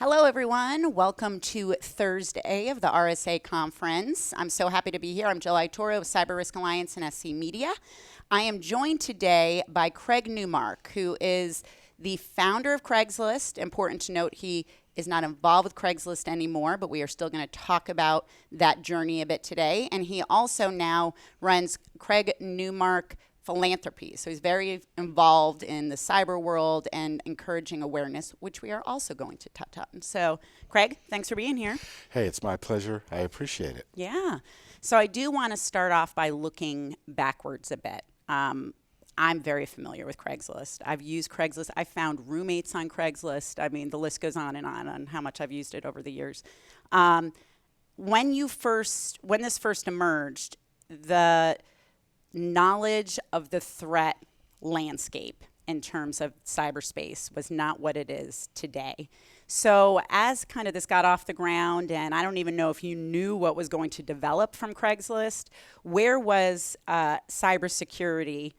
Hello, everyone. Welcome to Thursday of the RSA conference. I'm so happy to be here. I'm Jill Itoro of Cyber Risk Alliance and SC Media. I am joined today by Craig Newmark, who is the founder of Craigslist. Important to note, he is not involved with Craigslist anymore, but we are still going to talk about that journey a bit today. And he also now runs Craig Newmark Philanthropy. So he's very involved in the cyber world and encouraging awareness, which we are also going to touch on. So, Craig, thanks for being here. Hey, it's my pleasure. I appreciate it. Yeah. So I do want to start off by looking backwards a bit. I'm very familiar with Craigslist. I've used Craigslist. I found roommates on Craigslist. I mean, the list goes on how much I've used it over the years. When this first emerged, the knowledge of the threat landscape in terms of cyberspace was not what it is today. So as kind of this got off the ground, and I don't even know if you knew what was going to develop from Craigslist, where was cybersecurity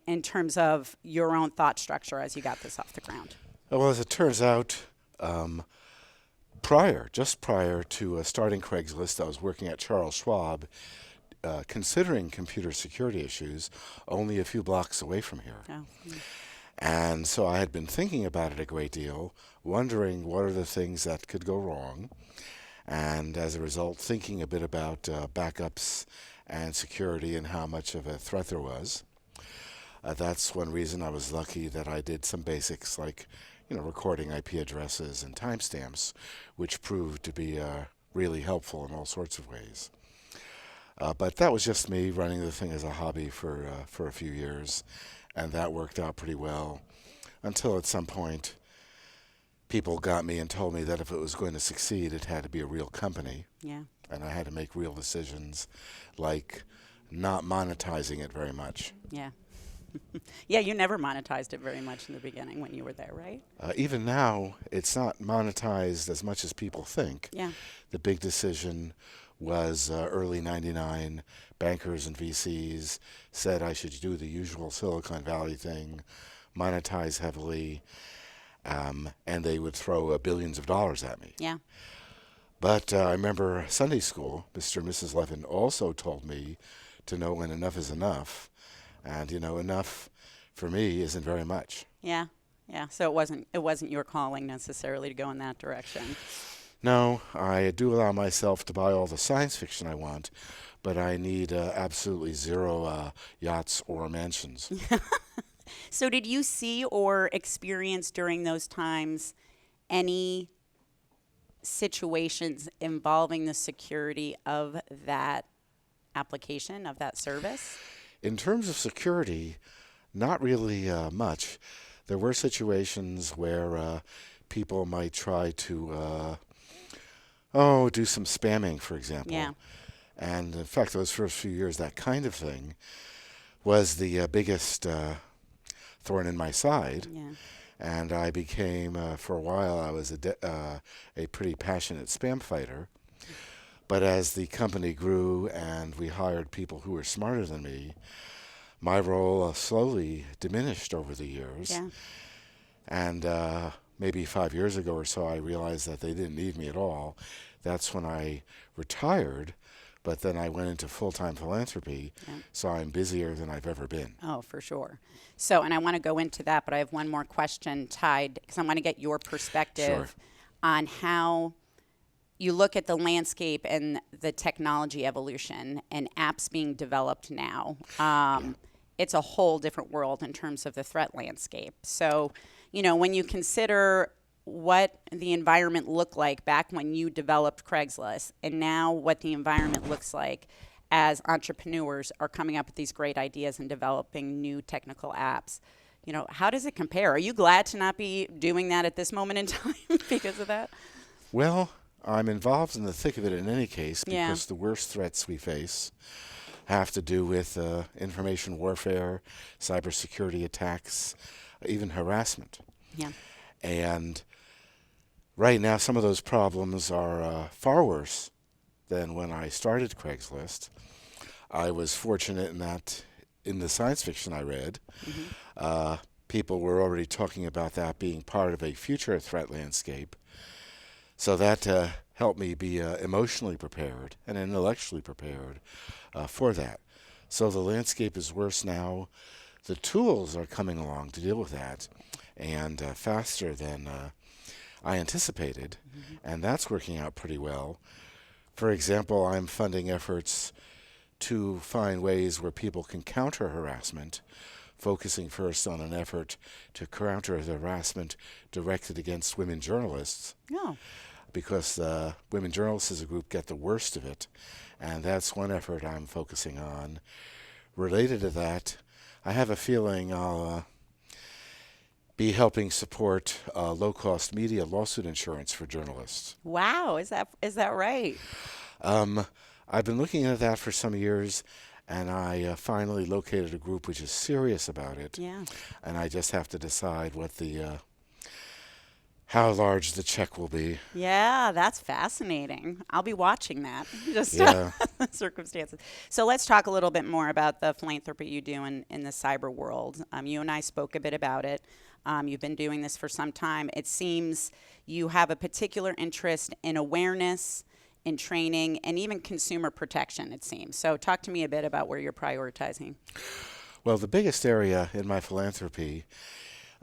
in terms of your own thought structure as you got this off the ground? Well, as it turns out, prior to starting Craigslist, I was working at Charles Schwab, considering computer security issues only a few blocks away from here. Oh. And so I had been thinking about it a great deal, wondering what are the things that could go wrong, and as a result, thinking a bit about backups and security and how much of a threat there was. That's one reason I was lucky that I did some basics like, recording IP addresses and timestamps, which proved to be really helpful in all sorts of ways. But that was just me running the thing as a hobby for a few years, and that worked out pretty well until at some point people got me and told me that if it was going to succeed, it had to be a real company. Yeah. And I had to make real decisions like not monetizing it very much. Yeah. Yeah, you never monetized it very much in the beginning when you were there, right? Even now, it's not monetized as much as people think. Yeah. The big decision was early '99. Bankers and VCs said I should do the usual Silicon Valley thing, monetize heavily, and they would throw billions of dollars at me. Yeah. But I remember Sunday school, Mr. and Mrs. Levin also told me to know when enough is enough. And, enough for me isn't very much. Yeah. Yeah. So it wasn't your calling necessarily to go in that direction. No, I do allow myself to buy all the science fiction I want, but I need absolutely zero yachts or mansions. So did you see or experience during those times any situations involving the security of that application, of that service? In terms of security, not really much. There were situations where people might try to do some spamming, for example. Yeah. And in fact, those first few years, that kind of thing was the biggest thorn in my side. Yeah. And I became, for a while, I was a pretty passionate spam fighter. But as the company grew and we hired people who were smarter than me, my role slowly diminished over the years. Yeah. And maybe 5 years ago or so, I realized that they didn't need me at all. That's when I retired, but then I went into full-time philanthropy, so I'm busier than I've ever been. Oh, for sure. So, and I want to go into that, but I have one more question tied, because I want to get your perspective on how you look at the landscape and the technology evolution and apps being developed now. It's a whole different world in terms of the threat landscape. So, when you consider what the environment looked like back when you developed Craigslist and now what the environment looks like as entrepreneurs are coming up with these great ideas and developing new technical apps, how does it compare? Are you glad to not be doing that at this moment in time because of that? Well, I'm involved in the thick of it in any case Yeah. because the worst threats we face have to do with information warfare, cybersecurity attacks, even harassment. Yeah. And right now, some of those problems are far worse than when I started Craigslist. I was fortunate in that in the science fiction I read, people were already talking about that being part of a future threat landscape. So that helped me be emotionally prepared and intellectually prepared for that. So the landscape is worse now. The tools are coming along to deal with that, and faster than I anticipated, and that's working out pretty well. For example, I'm funding efforts to find ways where people can counter harassment, focusing first on an effort to counter the harassment directed against women journalists, Oh, because women journalists as a group get the worst of it, and that's one effort I'm focusing on. Related to that, I have a feeling I'll be helping support low-cost media lawsuit insurance for journalists. wow. Is that right? I've been looking at that for some years, and I finally located a group which is serious about it. Yeah. And I just have to decide what how large the check will be. Yeah, that's fascinating. I'll be watching that. Just Yeah. circumstances. So let's talk a little bit more about the philanthropy you do in the cyber world. You and I spoke a bit about it. You've been doing this for some time. It seems you have a particular interest in awareness, in training, and even consumer protection, it seems. So talk to me a bit about where you're prioritizing. Well, the biggest area in my philanthropy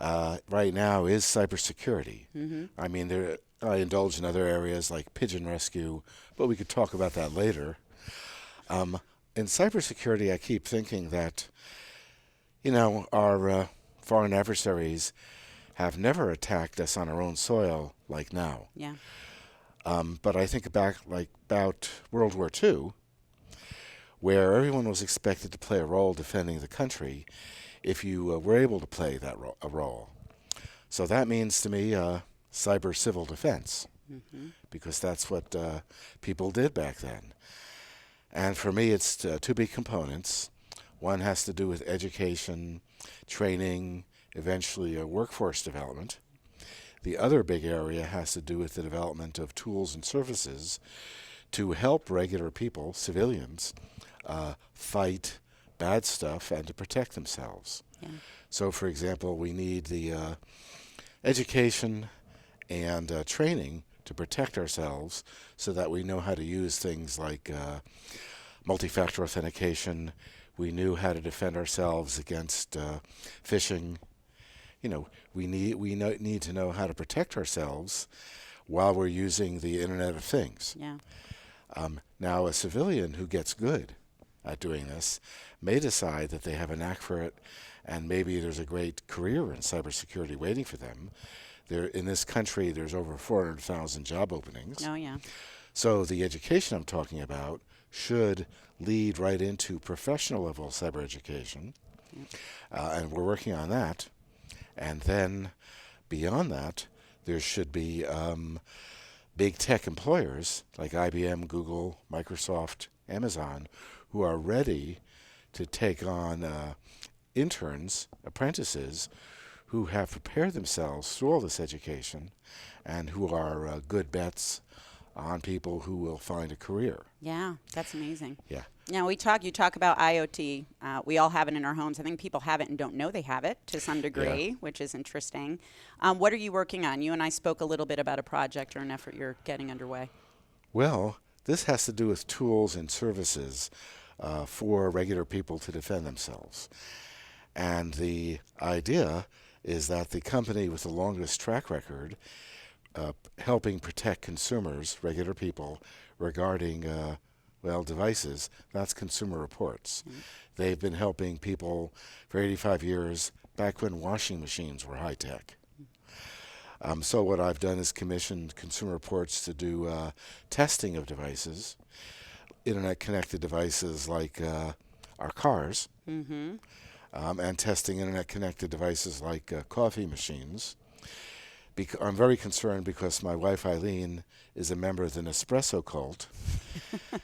right now is cybersecurity. I mean, I indulge in other areas like pigeon rescue, but we could talk about that later. In cybersecurity, I keep thinking that, our foreign adversaries have never attacked us on our own soil like now. Yeah. But I think back about World War II, where everyone was expected to play a role defending the country if you were able to play that role. So that means to me cyber civil defense, because that's what people did back then. And for me, it's two big components. One has to do with education, training, eventually workforce development. The other big area has to do with the development of tools and services to help regular people, civilians, fight bad stuff and to protect themselves. Yeah. So, for example, we need the education and training to protect ourselves so that we know how to use things like multi-factor authentication. We knew how to defend ourselves against phishing. We need to know how to protect ourselves while we're using the Internet of Things. Yeah. Now, a civilian who gets good at doing this may decide that they have a knack for it, and maybe there's a great career in cybersecurity waiting for them. In this country, there's over 400,000 job openings. Oh, yeah. So the education I'm talking about should lead right into professional level cyber education, and we're working on that. And then beyond that, there should be big tech employers like IBM, Google, Microsoft, Amazon, who are ready to take on interns, apprentices, who have prepared themselves through all this education and who are good bets on people who will find a career. Yeah, that's amazing. Yeah. Now, you talk about IoT. We all have it in our homes. I think people have it and don't know they have it to some degree, which is interesting. What are you working on? You and I spoke a little bit about a project or an effort you're getting underway. Well, this has to do with tools and services for regular people to defend themselves. And the idea is that the company with the longest track record helping protect consumers, regular people, regarding devices, that's Consumer Reports. They've been helping people for 85 years, back when washing machines were high-tech. So what I've done is commissioned Consumer Reports to do testing of devices, Internet-connected devices like our cars, and testing Internet-connected devices like coffee machines. I'm very concerned because my wife, Eileen, is a member of the Nespresso cult.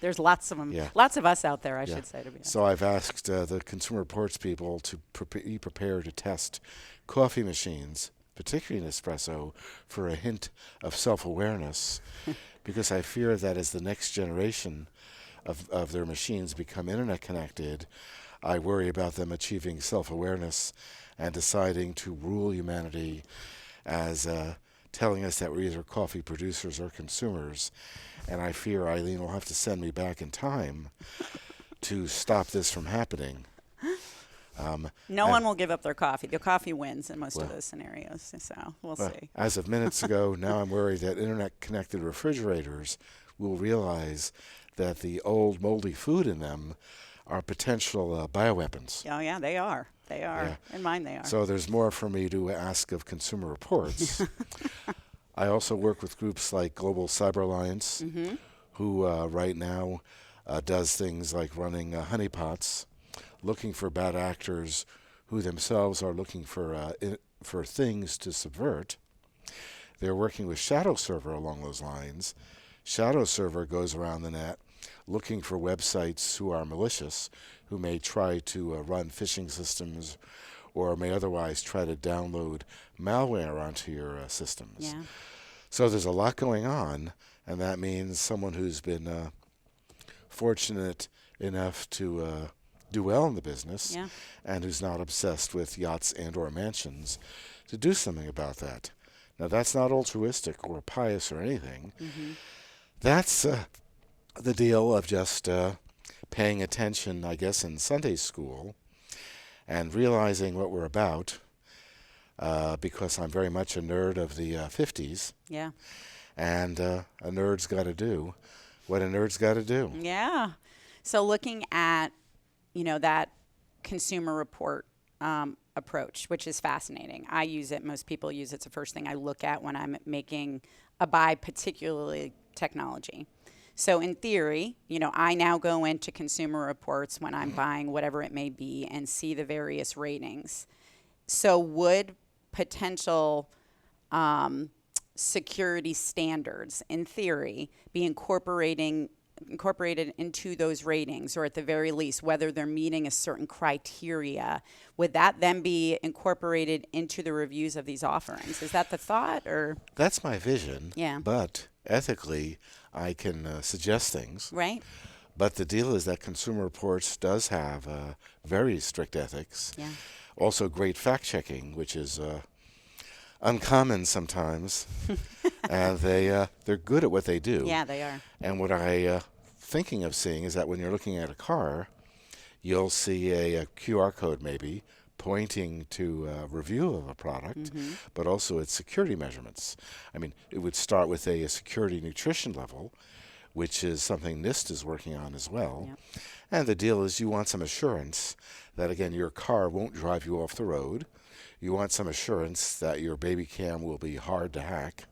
There's lots of them. Yeah. Lots of us out there, I should say, to be honest. So I've asked the Consumer Reports people to be prepared to test coffee machines, particularly Nespresso, for a hint of self-awareness, because I fear that as the next generation of their machines become Internet connected, I worry about them achieving self-awareness and deciding to rule humanity as telling us that we're either coffee producers or consumers. And I fear Eileen will have to send me back in time to stop this from happening. No one will give up their coffee. The coffee wins in most of Well- those scenarios, so we'll Well, see. as of minutes ago, now I'm worried that internet-connected refrigerators will realize that the old moldy food in them are potential bioweapons. Oh, yeah, they are. They are. Yeah. In mine, they are. So there's more for me to ask of Consumer Reports. I also work with groups like Global Cyber Alliance, who right now does things like running honeypots, looking for bad actors who themselves are looking for things to subvert. They're working with Shadow Server along those lines. Shadow Server goes around the net looking for websites who are malicious, who may try to run phishing systems or may otherwise try to download malware onto your systems. Yeah. So there's a lot going on, and that means someone who's been fortunate enough to do well in the business Yeah. and who's not obsessed with yachts and or mansions to do something about that. Now, that's not altruistic or pious or anything. That's the deal of just paying attention, I guess, in Sunday school and realizing what we're about because I'm very much a nerd of the 50s. Yeah. And a nerd's got to do what a nerd's got to do. Yeah. So looking at, that Consumer Report approach, which is fascinating. I use it. Most people use it. It's the first thing I look at when I'm making a buy, particularly technology. So in theory, I now go into Consumer Reports when I'm buying whatever it may be and see the various ratings. So would potential security standards, in theory, be incorporated into those ratings, or at the very least, whether they're meeting a certain criteria, would that then be incorporated into the reviews of these offerings? Is that the thought, or? That's my vision. Yeah. But ethically, I can suggest things. Right. But the deal is that Consumer Reports does have very strict ethics. Yeah. Also great fact-checking, which is uncommon sometimes. And they're good at what they do. Yeah, they are. And what I thinking of seeing is that when you're looking at a car, you'll see a QR code maybe pointing to a review of a product, but also its security measurements. I mean, it would start with a security nutrition level, which is something NIST is working on as well. Yep. And the deal is you want some assurance that, again, your car won't drive you off the road. You want some assurance that your baby cam will be hard to hack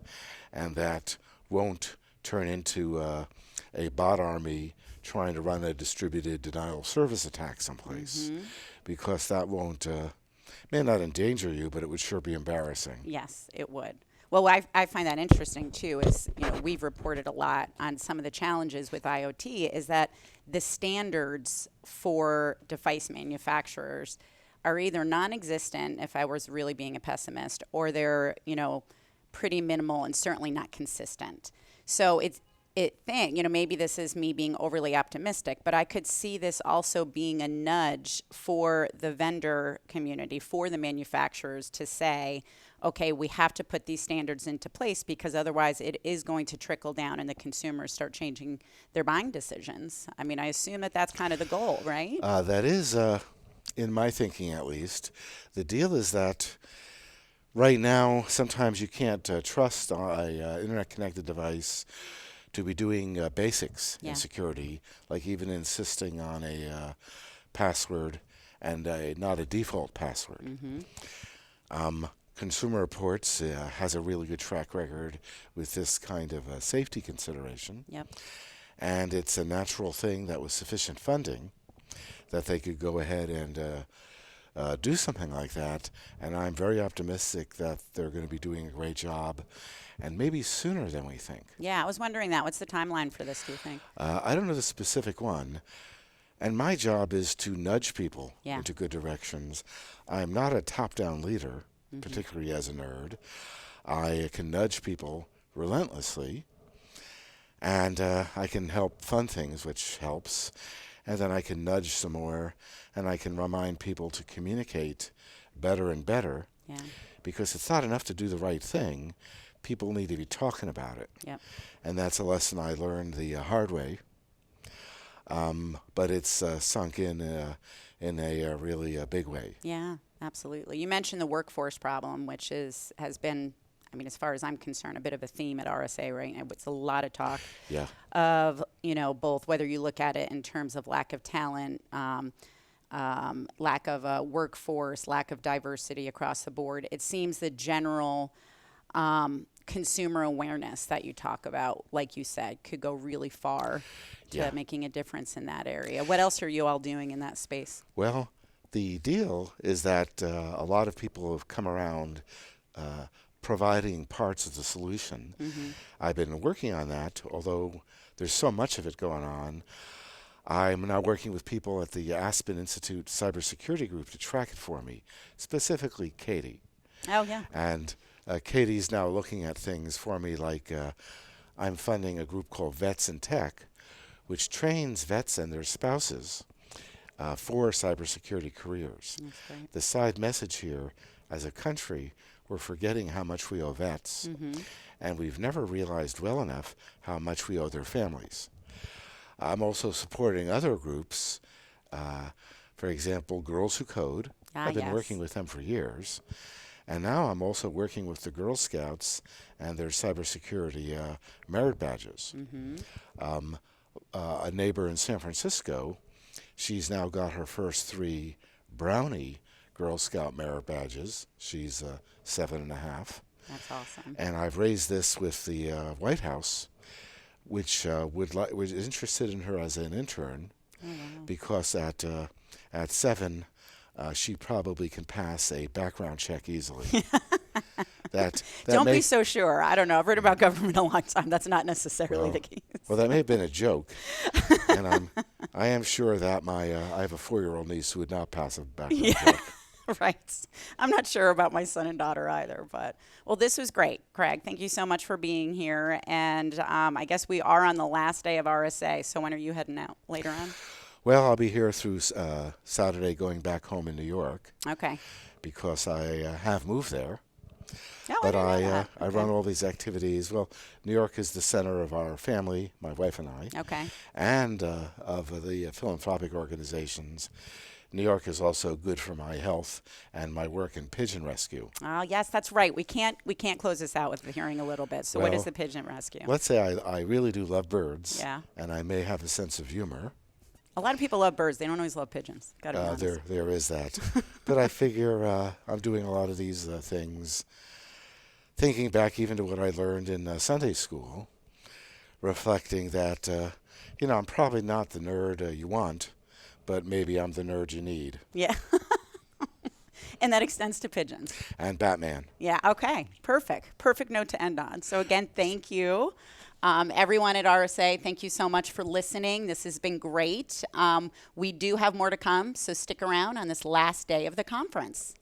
and that won't turn into a bot army trying to run a distributed denial of service attack someplace, because that may not endanger you, but it would sure be embarrassing. Yes, it would. Well, I find that interesting too. Is we've reported a lot on some of the challenges with IoT. Is that the standards for device manufacturers are either non-existent, if I was really being a pessimist, or they're pretty minimal and certainly not consistent. So maybe this is me being overly optimistic, but I could see this also being a nudge for the vendor community, for the manufacturers to say, okay, we have to put these standards into place because otherwise it is going to trickle down and the consumers start changing their buying decisions. I mean, I assume that that's kind of the goal, right? That is, in my thinking at least. The deal is that right now, sometimes you can't trust an internet-connected device to be doing basics in security, like even insisting on a password and not a default password. Consumer Reports has a really good track record with this kind of safety consideration. Yep. And it's a natural thing that with sufficient funding that they could go ahead and do something like that. And I'm very optimistic that they're going to be doing a great job, and maybe sooner than we think. Yeah, I was wondering that. What's the timeline for this, do you think? I don't know the specific one. And my job is to nudge people into good directions. I'm not a top-down leader, particularly as a nerd. I can nudge people relentlessly, and I can help fund things, which helps. And then I can nudge some more, and I can remind people to communicate better and better, Yeah. because it's not enough to do the right thing. People need to be talking about it. Yep. And that's a lesson I learned the hard way. But it's sunk in a really big way. Yeah, absolutely. You mentioned the workforce problem, which has been, I mean, as far as I'm concerned, a bit of a theme at RSA right now. It's a lot of talk Yeah. of, both whether you look at it in terms of lack of talent, lack of a workforce, lack of diversity across the board. It seems the general consumer awareness that you talk about, like you said, could go really far to making a difference in that area. What else are you all doing in that space? Well, the deal is that a lot of people have come around providing parts of the solution. Mm-hmm. I've been working on that, although there's so much of it going on. I'm now working with people at the Aspen Institute Cybersecurity Group to track it for me, specifically Katie. Oh, yeah. And Katie's now looking at things for me, like I'm funding a group called Vets in Tech, which trains vets and their spouses for cybersecurity careers. That's great. The side message here, as a country, we're forgetting how much we owe vets, and we've never realized well enough how much we owe their families. I'm also supporting other groups, for example, Girls Who Code. I've been working with them for years. And now I'm also working with the Girl Scouts and their cybersecurity merit badges. A neighbor in San Francisco, she's now got her first 3 Brownie Girl Scout merit badges. She's 7.5. That's awesome. And I've raised this with the White House, which was interested in her as an intern, because at 7, she probably can pass a background check easily. that Don't be so sure. I don't know. I've heard about government a long time. That's not necessarily the case. Well, that may have been a joke, and I am sure that I have a 4-year-old niece who would not pass a background check. Right. I'm not sure about my son and daughter either, but well, this was great, Craig. Thank you so much for being here. And I guess we are on the last day of RSA. So when are you heading out? Later on? Well, I'll be here through Saturday, going back home in New York. Okay. Because I have moved there. Oh, but I run all these activities. Well, New York is the center of our family, my wife and I. Okay. And of the philanthropic organizations. New York is also good for my health and my work in pigeon rescue. Oh, yes, that's right. We can't close this out with hearing a little bit. So what is the pigeon rescue? Let's say I really do love birds. Yeah. And I may have a sense of humor. A lot of people love birds. They don't always love pigeons. Got to be honest. There is that. But I figure I'm doing a lot of these things, thinking back even to what I learned in Sunday school, reflecting that, I'm probably not the nerd you want, but maybe I'm the nerd you need. Yeah. And that extends to pigeons. And Batman. Yeah, okay. Perfect note to end on. So again, thank you. Everyone at RSA, thank you so much for listening. This has been great. We do have more to come, so stick around on this last day of the conference.